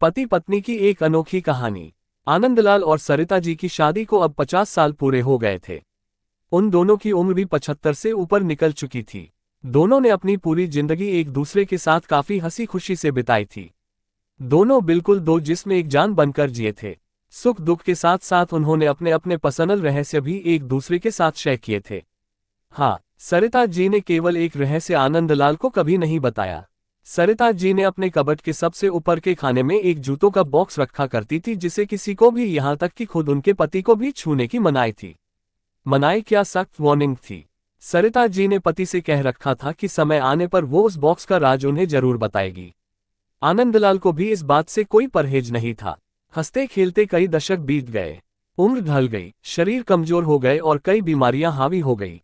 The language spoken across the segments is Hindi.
पति पत्नी की एक अनोखी कहानी। आनंदलाल और सरिता जी की शादी को अब 50 साल पूरे हो गए थे। उन दोनों की उम्र भी 75 से ऊपर निकल चुकी थी। दोनों ने अपनी पूरी जिंदगी एक दूसरे के साथ काफी हंसी खुशी से बिताई थी। दोनों बिल्कुल दो जिस्म एक जान बनकर जिए थे। सुख दुख के साथ साथ उन्होंने अपने अपने पर्सनल रहस्य भी एक दूसरे के साथ शेयर किए थे। हाँ, सरिता जी ने केवल एक रहस्य आनंदलाल को कभी नहीं बताया। सरिता जी ने अपने कबर्ड के सबसे ऊपर के खाने में एक जूतों का बॉक्स रखा करती थी, जिसे किसी को भी यहाँ तक कि खुद उनके पति को भी छूने की मनाही थी। मनाही क्या, सख्त वार्निंग थी। सरिता जी ने पति से कह रखा था कि समय आने पर वो उस बॉक्स का राज उन्हें जरूर बताएगी। आनंदलाल को भी इस बात से कोई परहेज नहीं था। हंसते खेलते कई दशक बीत गए। उम्र ढल गई, शरीर कमजोर हो गए और कई बीमारियां हावी हो गई।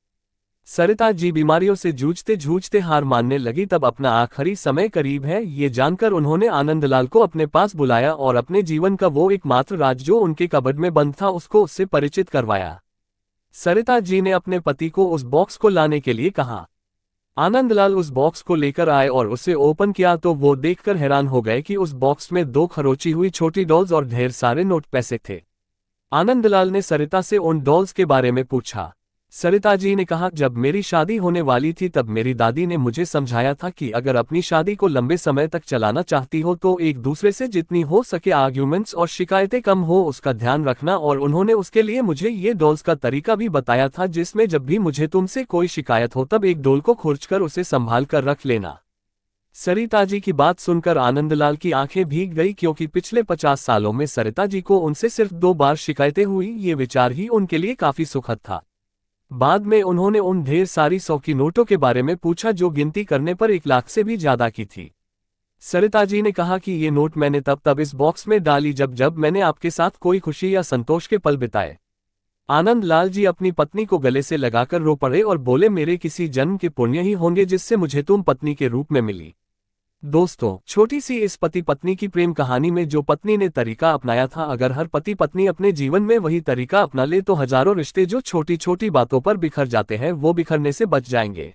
सरिता जी बीमारियों से जूझते जूझते हार मानने लगी। तब अपना आखिरी समय करीब है ये जानकर उन्होंने आनंदलाल को अपने पास बुलाया और अपने जीवन का वो एकमात्र राज जो उनके कबर्ड में बंद था उसको उससे परिचित करवाया। सरिता जी ने अपने पति को उस बॉक्स को लाने के लिए कहा। आनंदलाल उस बॉक्स को लेकर आए और उसे ओपन किया तो वो देखकर हैरान हो गए कि उस बॉक्स में 2 खरोची हुई छोटी डॉल्स और ढेर सारे नोट पैसे थे। आनंदलाल ने सरिता से उन डॉल्स के बारे में पूछा। सरिता जी ने कहा, जब मेरी शादी होने वाली थी तब मेरी दादी ने मुझे समझाया था कि अगर अपनी शादी को लंबे समय तक चलाना चाहती हो तो एक दूसरे से जितनी हो सके आर्ग्यूमेंट्स और शिकायतें कम हो उसका ध्यान रखना, और उन्होंने उसके लिए मुझे ये डॉल्स का तरीका भी बताया था जिसमें जब भी मुझे तुमसे कोई शिकायत हो तब एक डॉल को खुरचकर उसे संभाल कर रख लेना। सरिता जी की बात सुनकर आनंदलाल की आंखें भीग गई, क्योंकि पिछले 50 सालों में सरिता जी को उनसे सिर्फ 2 बार शिकायतें हुई। ये विचार ही उनके लिए काफी सुखद था। बाद में उन्होंने उन ढेर सारी 100 की नोटों के बारे में पूछा जो गिनती करने पर 1 लाख से भी ज्यादा की थी। सरिता जी ने कहा कि ये नोट मैंने तब इस बॉक्स में डाली जब जब मैंने आपके साथ कोई खुशी या संतोष के पल बिताए। आनंदलाल जी अपनी पत्नी को गले से लगाकर रो पड़े और बोले, मेरे किसी जन्म के पुण्य ही होंगे जिससे मुझे तुम पत्नी के रूप में मिली। दोस्तों, छोटी सी इस पति पत्नी की प्रेम कहानी में जो पत्नी ने तरीका अपनाया था, अगर हर पति पत्नी अपने जीवन में वही तरीका अपना ले तो हजारों रिश्ते जो छोटी छोटी बातों पर बिखर जाते हैं वो बिखरने से बच जाएंगे।